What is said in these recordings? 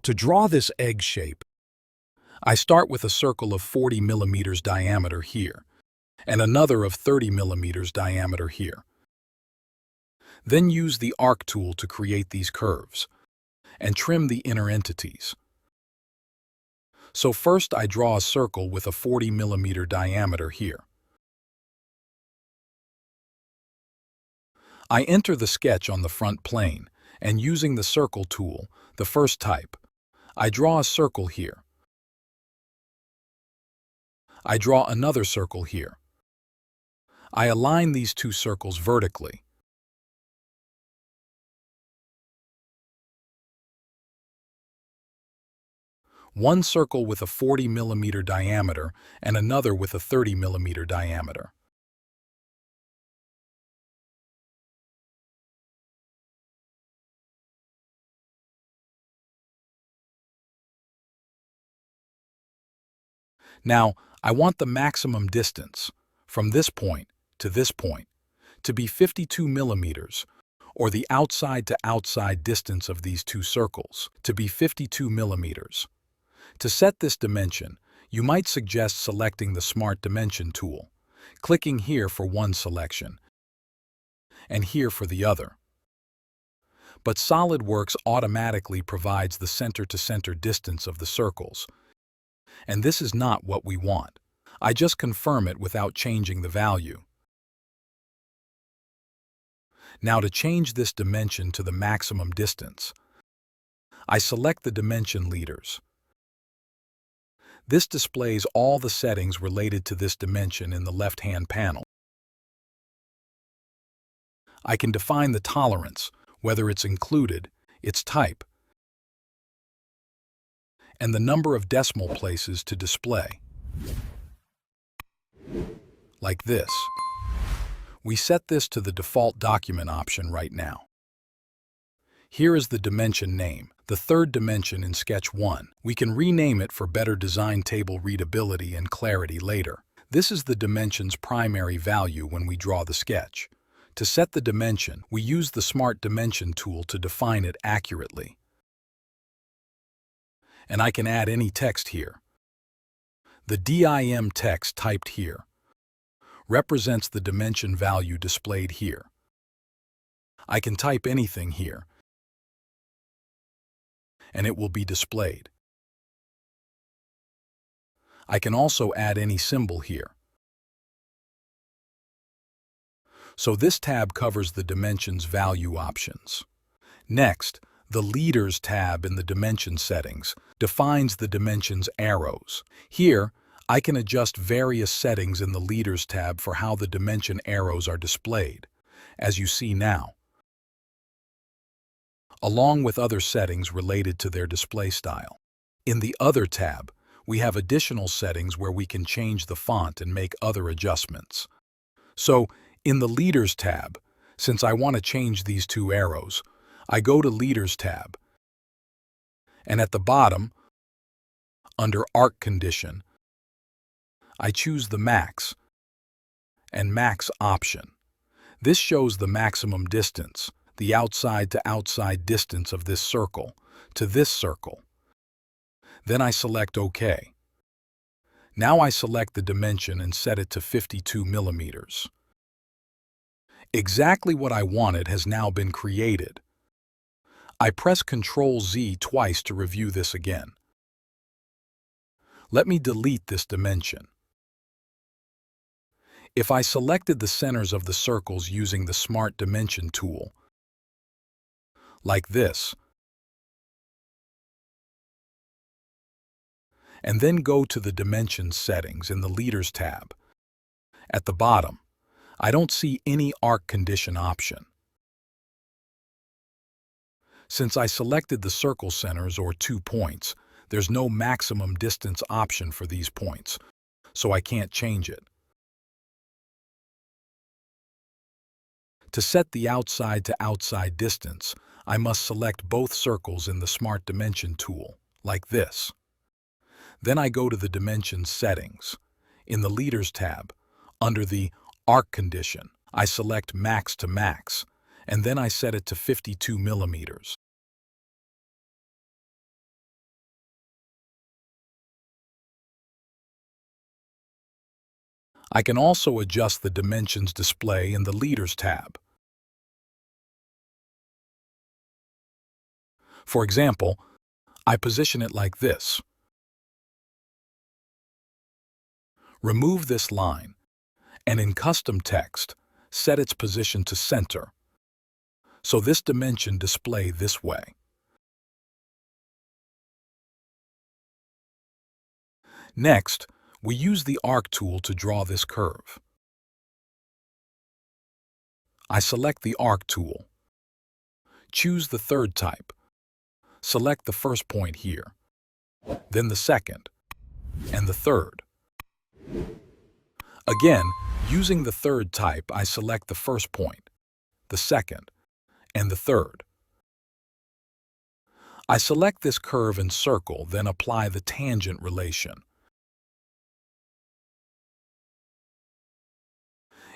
To draw this egg shape, I start with a circle of 40 millimeters diameter here, and another of 30 millimeters diameter here. Then use the arc tool to create these curves, and trim the inner entities. So first I draw a circle with a 40 millimeter diameter here. I enter the sketch on the front plane, and using the circle tool, the first type, I draw a circle here. I draw another circle here. I align these two circles vertically. One circle with a 40 millimeter diameter and another with a 30 millimeter diameter. Now, I want the maximum distance, from this point to this point, to be 52 millimeters, or the outside to outside distance of these two circles, to be 52 millimeters. To set this dimension, you might suggest selecting the Smart Dimension tool, clicking here for one selection, and here for the other. But SolidWorks automatically provides the center-to-center distance of the circles, and this is not what we want. I just confirm it without changing the value. Now to change this dimension to the maximum distance, I select the dimension leaders. This displays all the settings related to this dimension in the left-hand panel. I can define the tolerance, whether it's included, its type, and the number of decimal places to display. Like this. We set this to the default document option right now. Here is the dimension name, the third dimension in Sketch 1. We can rename it for better design table readability and clarity later. This is the dimension's primary value when we draw the sketch. To set the dimension, we use the Smart Dimension tool to define it accurately. And I can add any text here. The DIM text typed here represents the dimension value displayed here. I can type anything here, and it will be displayed. I can also add any symbol here. So this tab covers the dimensions value options. Next, the Leaders tab in the Dimension settings defines the dimensions arrows. Here, I can adjust various settings in the Leaders tab for how the dimension arrows are displayed, as you see now, along with other settings related to their display style. In the Other tab, we have additional settings where we can change the font and make other adjustments. So, in the Leaders tab, since I want to change these two arrows, I go to Leaders tab, and at the bottom, under Arc Condition, I choose the Max and Max option. This shows the maximum distance, the outside to outside distance of this circle to this circle. Then I select OK. Now I select the dimension and set it to 52 millimeters. Exactly what I wanted has now been created. I press Ctrl-Z twice to review this again. Let me delete this dimension. If I selected the centers of the circles using the Smart Dimension tool, like this, and then go to the Dimensions settings in the Leaders tab, at the bottom, I don't see any arc condition option. Since I selected the circle centers or 2 points, there's no maximum distance option for these points, so I can't change it. To set the outside to outside distance, I must select both circles in the Smart Dimension tool, like this. Then I go to the Dimensions settings. In the Leaders tab, under the Arc Condition, I select Max to Max, and then I set it to 52 millimeters. I can also adjust the dimensions display in the Leaders tab. For example, I position it like this. Remove this line, and in Custom Text, set its position to center, so this dimension display this way. Next, we use the Arc tool to draw this curve. I select the Arc tool. Choose the third type. Select the first point here, then the second, and the third. Again, using the third type, I select the first point, the second, and the third. I select this curve and circle, then apply the tangent relation.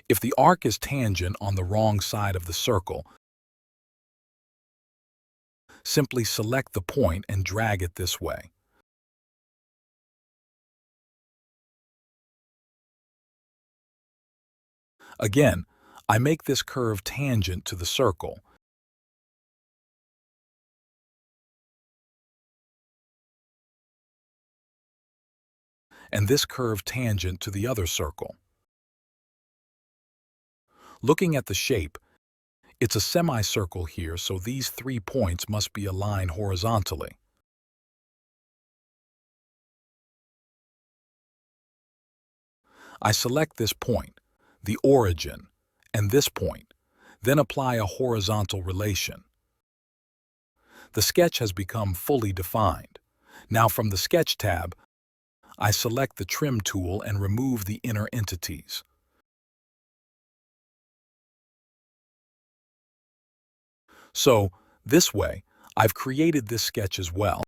If the arc is tangent on the wrong side of the circle, simply select the point and drag it this way. Again, I make this curve tangent to the circle, and this curve tangent to the other circle. Looking at the shape, it's a semicircle here, so these 3 points must be aligned horizontally. I select this point, the origin, and this point, then apply a horizontal relation. The sketch has become fully defined. Now from the Sketch tab, I select the Trim tool and remove the inner entities. So, this way, I've created this sketch as well.